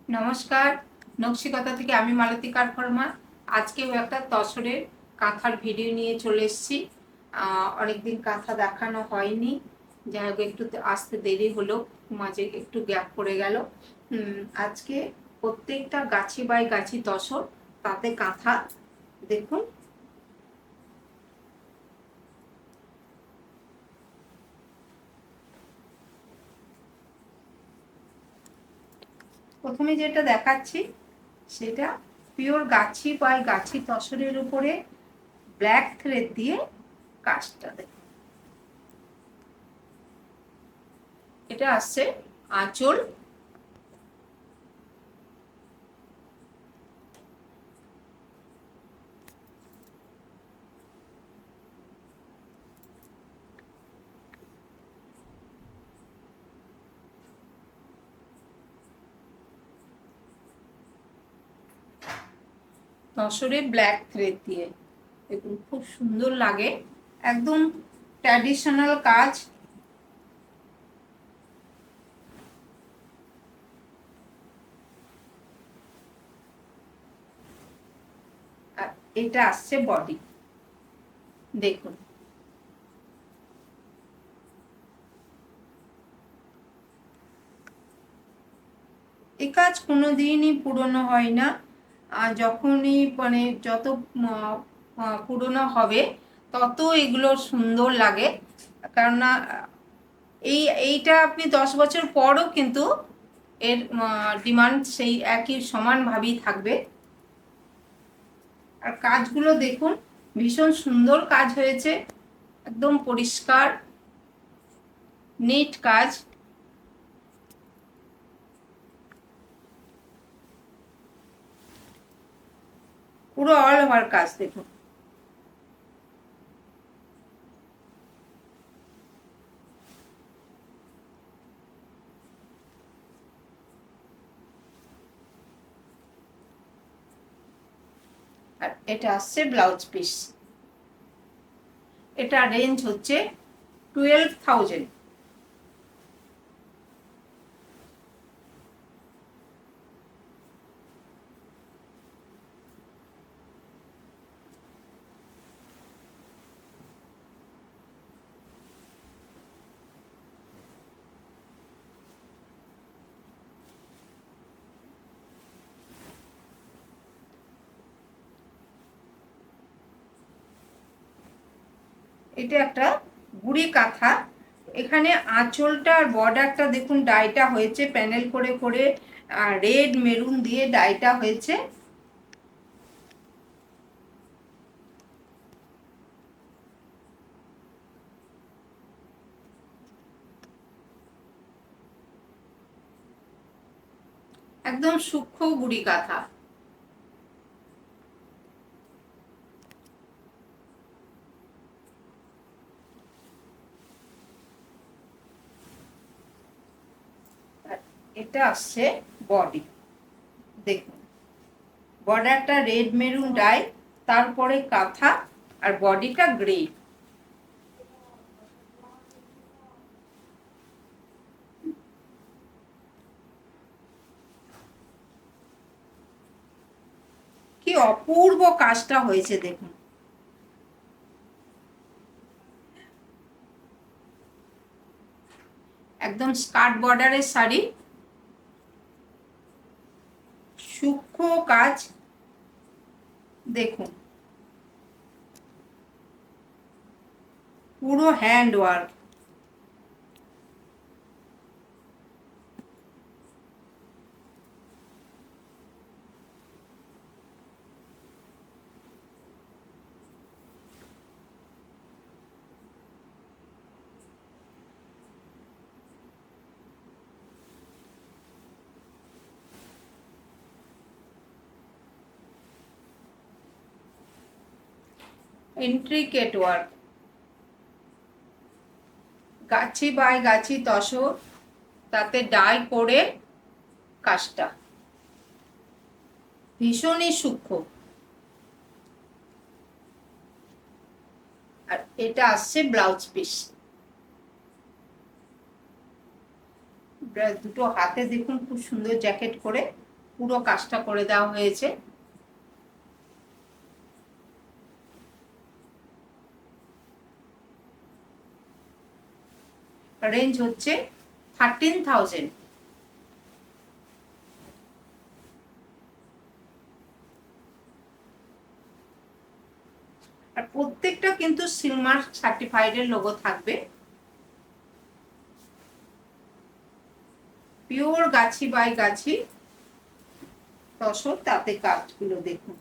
নমস্কার, নকশিকতা থেকে আমি মালতী কারকর্মা। আজকেও একটা তসরের কাঁথার ভিডিও নিয়ে চলে এসেছি। অনেকদিন কাঁথা দেখানো হয়নি, যাই হোক একটু আসতে দেরি হলো, মাঝে একটু গ্যাপ পড়ে গেল। আজকে প্রত্যেকটা গাছি বাই গাছি তসর, তাতে কাঁথা দেখুন। প্রথমে যেটা দেখাচ্ছি সেটা পিওর গাছি বাই গাছি তসরের উপরে ব্ল্যাক থ্রেড দিয়ে কাজটা দেখুন। এটা আসছে আঁচল, তসরে ব্ল্যাক থ্রেড দিয়ে দেখুন, খুব সুন্দর লাগে, একদম ট্র্যাডিশনাল কাজ। আর এটা আসছে বডি, দেখুন। এই কাজ কোনোদিনই পুরনো হয় না, আর যখনই মানে যত পুরনো হবে তত এগুলো সুন্দর লাগে। কেননা এইটা আপনি 10 বছর পরও কিন্তু এর ডিমান্ড সেই একই সমানভাবেই থাকবে। আর কাজগুলো দেখুন, ভীষণ সুন্দর কাজ হয়েছে, একদম পরিষ্কার নিট কাজ। পুরো অল ওভার কাজ দেখুন। আর এটা আসছে ব্লাউজ পিস। এটা রেঞ্জ হচ্ছে 12,000। এটা একটা গুড়ি কাঁথা। এখানে আঁচলটা আর বর্ডারটা দেখুন, ডাইটা হয়েছে প্যানেল করে করে, রেড মেরুন দিয়ে ডাইটা হয়েছে। একদম সূক্ষ্ম গুড়ি কাঁথা। এটা আসছে বডি, দেখুন। বর্ডারটা রেড মেরুন ডাই, তারপরে কাঁথা, আর বডিটা গ্রে। কি অপূর্ব কাজটা হয়েছে দেখুন। একদম স্কার্ট বর্ডারের শাড়ি, সূক্ষ্ম কাজ দেখুন, পুরো hand work. Intricate work, Gachhi by গাছি তসর, তাতে ডাই করে কাজটা ভীষণই সূক্ষ্ম। আর এটা আসছে ব্লাউজ পিস। দুটো হাতে দেখুন, খুব সুন্দর জ্যাকেট করে পুরো কাজটা করে দেওয়া হয়েছে। রেঞ্জ হচ্ছে 13,000। আর প্রত্যেকটা কিন্তু সিলমার্ক সার্টিফাইডের লোগো থাকবে। পিওর গাছি বাই গাছি তসর, তাতে কাজগুলো দেখুন।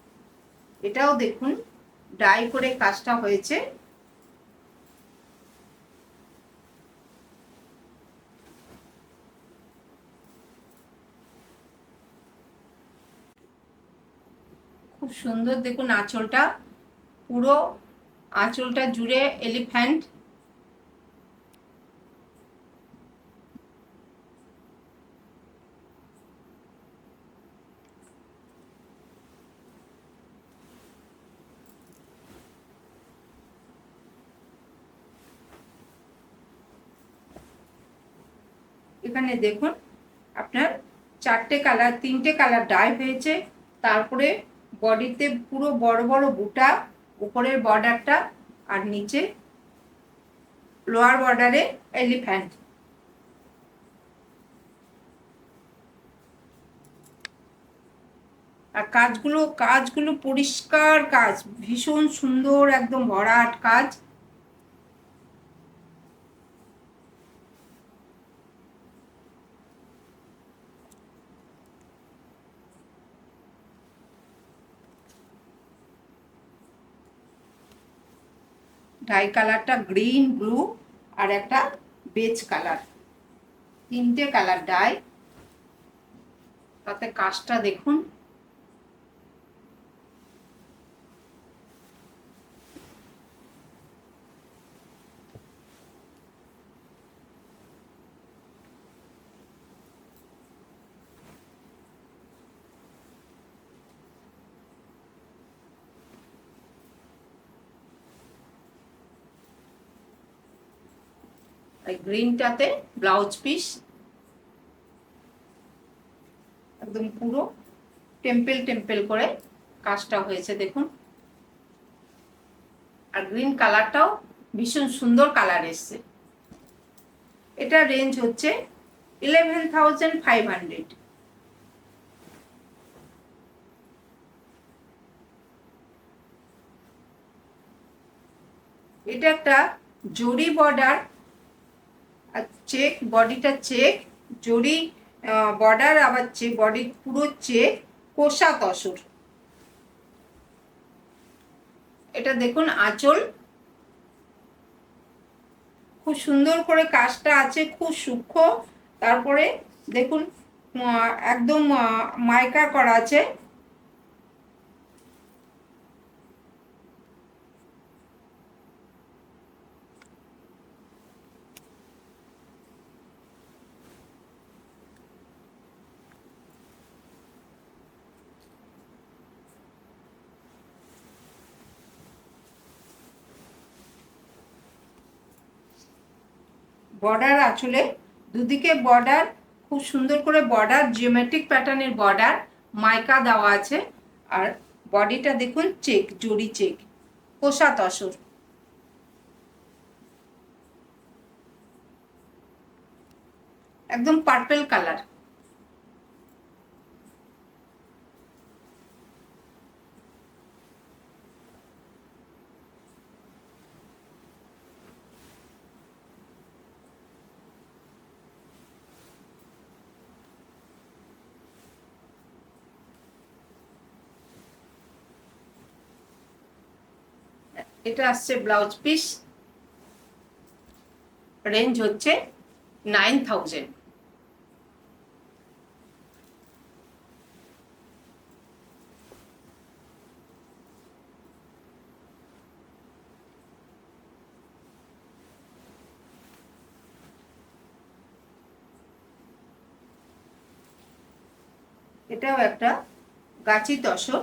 এটাও দেখুন ডাই করে কাজটা হয়েছে। খুব সুন্দর দেখুন আঁচলটা, পুরো আঁচলটা জুড়ে এলিফ্যান্ট। এখানে দেখুন আপনার তিনটে কালার ডাই হয়েছে। তারপরে বডিতে পুরো বড় বড় বুটা, উপরের বর্ডারটা, আর নিচে লোয়ার বর্ডারে এলিফ্যান্ট। আর কাজগুলো পরিষ্কার কাজ, ভীষণ সুন্দর, একদম ভরাট কাজ। ডাই কালারটা গ্রিন, ব্লু আর একটা বেজ কালার, তিনটে কালার ডাই। তাতে কাজটা দেখুন। গ্রিনটাতে ব্লাউজ পিস, একদম পুরো টেম্পেল টেম্পেল করে কাজটা হয়েছে দেখুন। আর গ্রিন কালারটাও ভীষণ সুন্দর কালার এসছে। এটা রেঞ্জ হচ্ছে 11,500। এটা একটা জরি বর্ডার আর চেক, বডিটা চেক, জরি বর্ডার, আবার বডি পুরো চেক, কোষা তসর। এটা দেখুন আঁচল, খুব সুন্দর করে কাজটা আছে, খুব সূক্ষ্ম। তারপরে দেখুন একদম মাইকা করা আছে। বর্ডার আঁচলে দুদিকে বর্ডার, খুব সুন্দর করে বর্ডার, জিওমেট্রিক প্যাটার্নের বর্ডার, মাইকা দেওয়া আছে। আর বডিটা দেখুন চেক, জরি চেক, কোষা তসর। একদম পার্পেল কালার। এটা আসছে ব্লাউজ পিস, রেঞ্জ হচ্ছে 9,000। এটাও একটা গাছি তসর,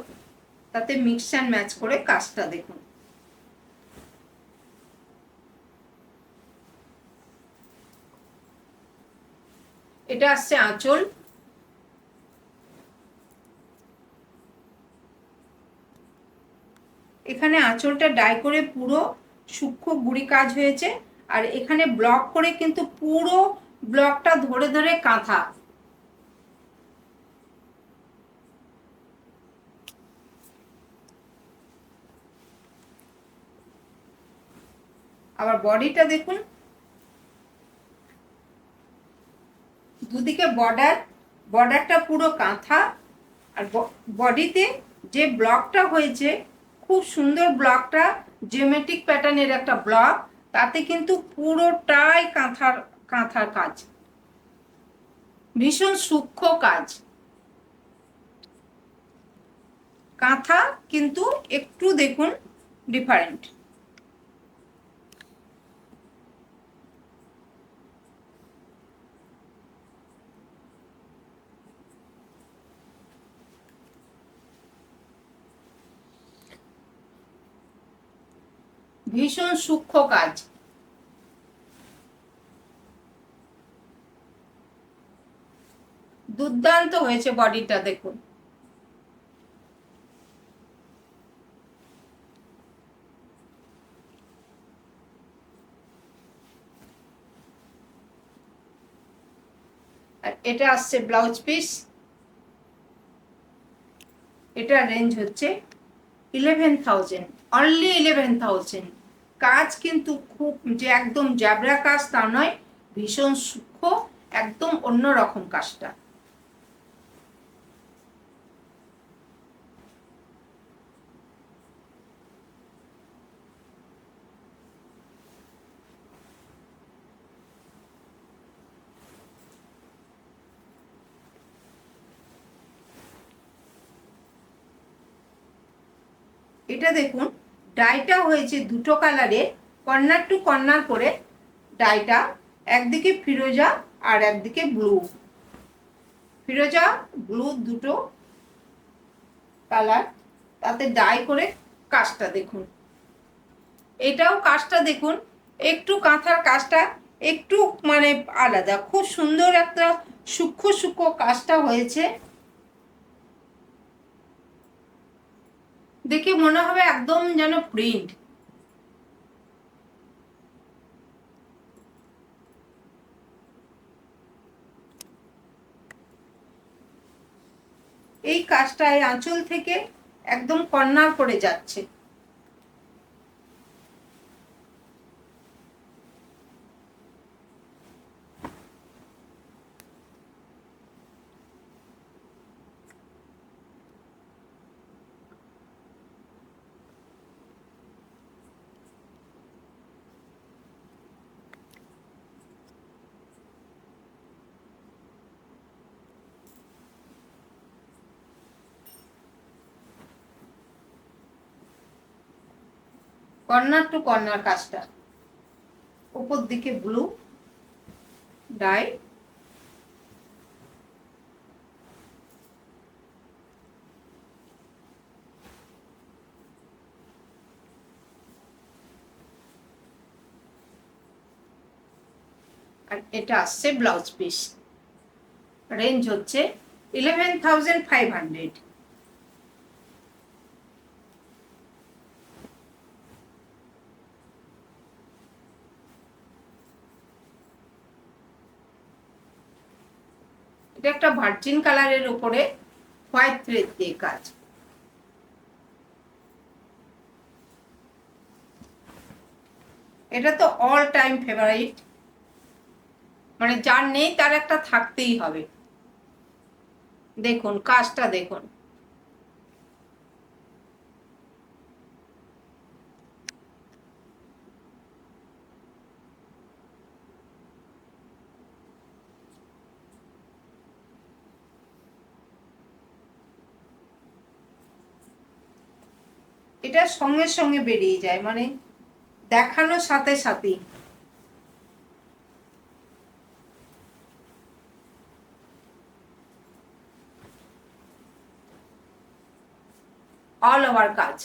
তাতে মিক্স অ্যান্ড ম্যাচ করে কাজটা দেখুন। এটা আসছে আঁচল, এখানে আঁচলটা ডাই করে পুরো সূক্ষ্ম গুড়ি কাজ হয়েছে, আর এখানে ব্লক করে কিন্তু পুরো ব্লকটা ধরে ধরে কাঁথা। আবার বডিটা দেখুন, দুদিকে বর্ডারটা পুরো কাঁথা, আর বডিতে যে ব্লকটা হয়েছে খুব সুন্দর, ব্লকটা জিওমেট্রিক প্যাটার্নের একটা ব্লক, তাতে কিন্তু পুরোটাই কাঁথার কাজ, ভীষণ সূক্ষ্ম কাজ। কাঁথা কিন্তু একটু দেখুন ডিফারেন্ট। ভীষণ সূক্ষ্ম কাজ। দুর্দান্ত হয়েছে বডিটা দেখুন। আর এটা আসছে ব্লাউজ পিস। এটা রেঞ্জ হচ্ছে 11,000, অনলি 11,000। কাজ কিন্তু খুব যে একদম জ্যাবরা কাজ তা নয়, ভীষণ সূক্ষ্ম, একদম অন্যরকম কাজটা। এটা দেখুন, ডাইটা হয়েছে দুটো কালারে, কর্নার টু কর্নার করে ডাইটা, একদিকে ফিরোজা আর একদিকে ব্লু, ফিরোজা ব্লু দুটো কালার, তাতে ডাই করে কাজটা দেখুন। এটাও কাজটা দেখুন, একটু কাঁথার কাজটা একটু মানে আলাদা, খুব সুন্দর একটা সূক্ষ্ম সূক্ষ্ম কাজটা হয়েছে, দেখে মনে হবে একদম যেন প্রিন্ট। এই কাজটা এই আঁচল থেকে একদম কর্নার করে যাচ্ছে। কর্নার টু কর্নার কাজটা, উপর দিকে ব্লু ডাই, আর এটা আসছে ব্লাউজ পিস। রেঞ্জ হচ্ছে 11,500। এটা একটা ভার্জিন কালারের উপরে হোয়াইট থ্রেড দিয়ে কাজ। এটা তো অল টাইম ফেভারিট, মানে যার নেই তার একটা থাকতেই হবে। দেখুন কাজটা দেখুন, এটা সঙ্গে সঙ্গে বেরিয়ে যায়, মানে দেখানোর সাথে সাথেই। অল ওভার কাজ।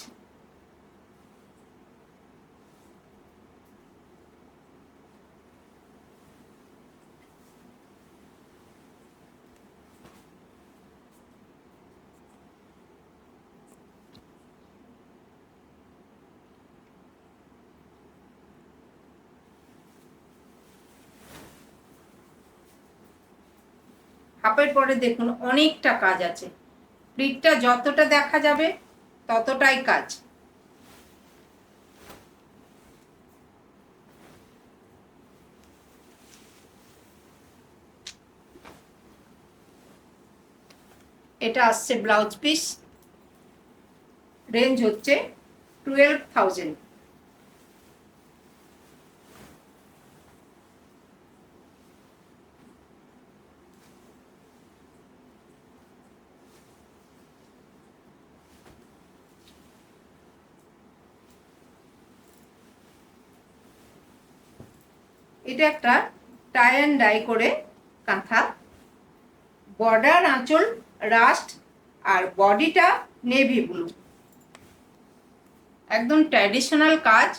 হাফের পরে দেখুন অনেকটা কাজ আছে। প্লিটটা যতটা দেখা যাবে ততটাই কাজ। এটা আসছে ব্লাউজ পিস, রেঞ্জ হচ্ছে 12,000। এটা একটা টাই অ্যান্ড ডাই করে কাঁথা, বর্ডার আঁচল রাস্ট আর বডিটা নেভি ব্লু, একদম ট্র্যাডিশনাল কাজ।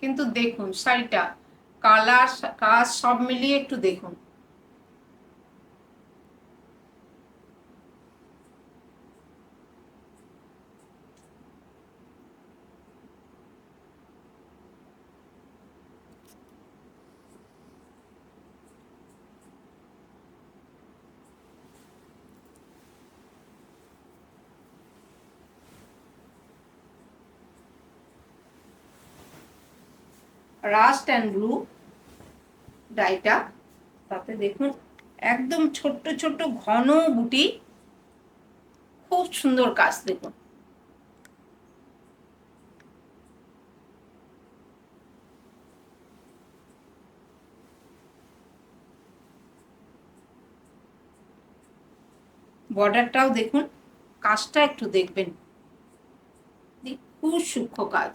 কিন্তু দেখুন শাড়িটা কালার কাজ সব মিলিয়ে একটু দেখুন। রাস্ট অ্যান্ড ব্লু ডাইটা, তাতে দেখুন একদম ছোট্ট ছোট্ট ঘন বুটি, খুব সুন্দর কাজ দেখুন। বর্ডারটাও দেখুন, কাজটা একটু দেখবেন, খুব সূক্ষ্ম কাজ।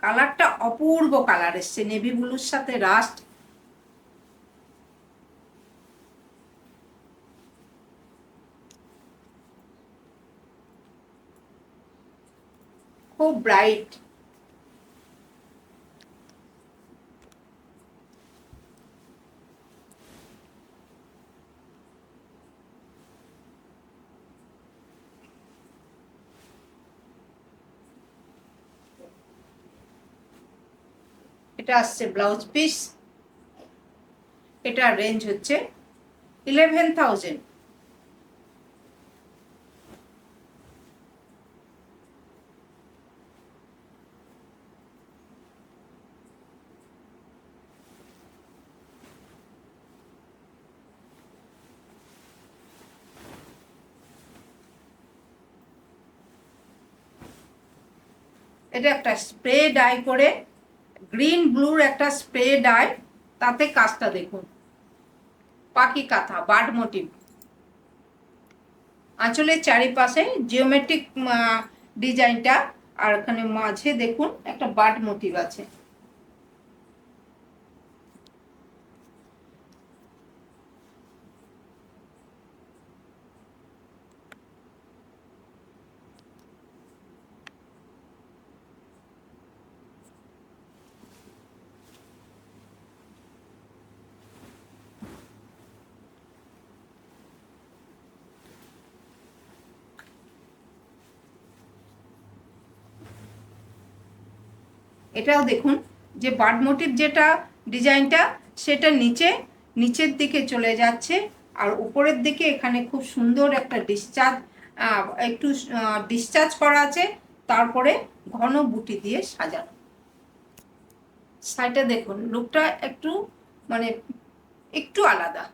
কালারটা অপূর্ব কালার এসছে, নেভি ব্লুর সাথে রাস্ট। খুব ব্রাইট। এটা আসছে ব্লাউজ পিস, এটা রেঞ্জ হচ্ছে 11,000। এটা একটা স্প্রে ডাই করে, গ্রিন ব্লুর একটা স্প্রে ডাই, তাতে কাজটা দেখুন। পাখি কাঁথা বার্ড মোটিভ, আঁচলের চারিপাশে জিওমেট্রিক ডিজাইনটা, আর এখানে মাঝে দেখুন একটা বার্ড মোটিভ আছে। এটাও দেখুন যে বার্ড মোটিভ যেটা ডিজাইনটা, সেটা নিচের দিকে চলে যাচ্ছে, আর উপরের দিকে এখানে খুব সুন্দর একটা ডিসচার্জ, একটু ডিসচার্জ করা আছে, তারপরে ঘন বুটি দিয়ে সাজানো। শাড়িটা দেখুন, লুকটা একটু মানে একটু আলাদা।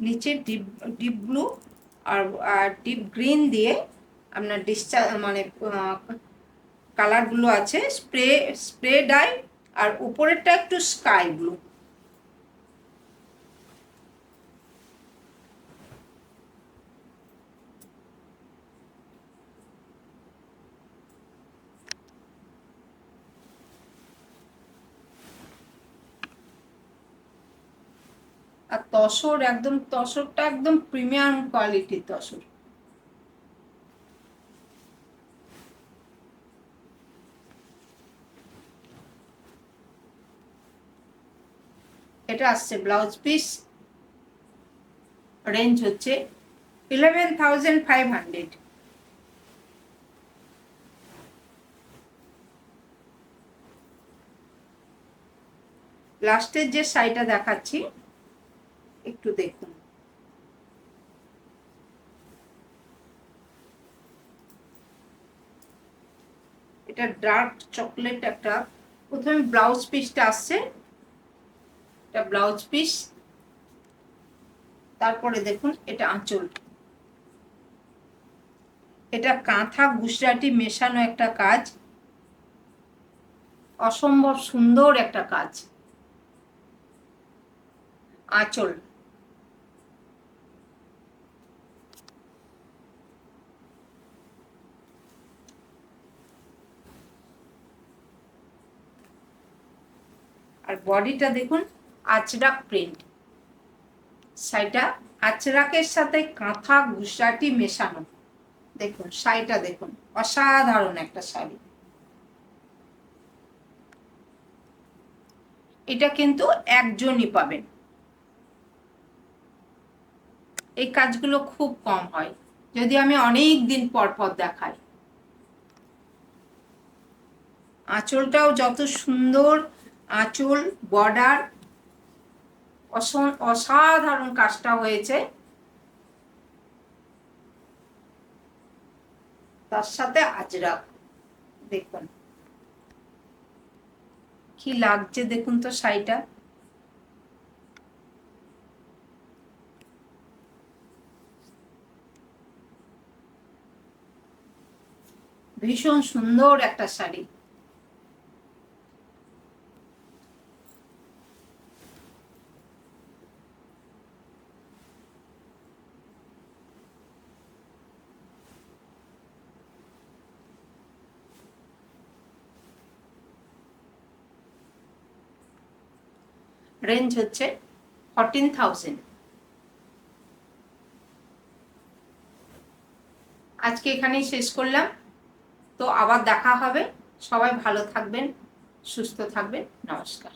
নিচে ডিপ ডিপ ব্লু আর ডিপ গ্রিন দিয়ে আপনার ডিসচার্জ মানে কালারগুলো আছে, স্প্রে স্প্রে ডাই, আর উপরেরটা একটু স্কাই ব্লু। আর তসর, একদম তসরটা একদম প্রিমিয়াম কোয়ালিটির তসর। এটা আসছে ব্লাউজ পিস, রেঞ্জ হচ্ছে 11,500। লাস্টের যে শাড়িটা দেখাচ্ছি একটু দেখুন, এটা ডার্ক চকলেট একটা। প্রথমে ব্লাউজ পিসটা আসছে, এটা ব্লাউজ পিস, তারপরে দেখুন এটা আঁচল। এটা কাঁথা গুজরাটি মেশানো একটা কাজ, অসম্ভব সুন্দর একটা কাজ। আঁচল, আর বডিটা দেখুন আজরাক প্রিন্ট। শাড়িটা আজরাকের সাথে কাঁথা গুজরাটি মেশানো। দেখুন শাড়িটা দেখুন, অসাধারণ একটা শাড়ি। এটা কিন্তু একজনই পাবেন, এই কাজগুলো খুব কম হয় যদি আমি অনেক দিন পর পর দেখাই। আঁচলটাও যত সুন্দর আঁচল, বর্ডার, অসাধারণ কাজটা হয়েছে। তার সাথে আজরাক, দেখুন কি লাগছে দেখুন তো শাড়িটা। ভীষণ সুন্দর একটা শাড়ি। রেঞ্জ হচ্ছে 14,000। আজকে এখানেই শেষ করলাম, তো আবার দেখা হবে। সবাই ভালো থাকবেন, সুস্থ থাকবেন, নমস্কার।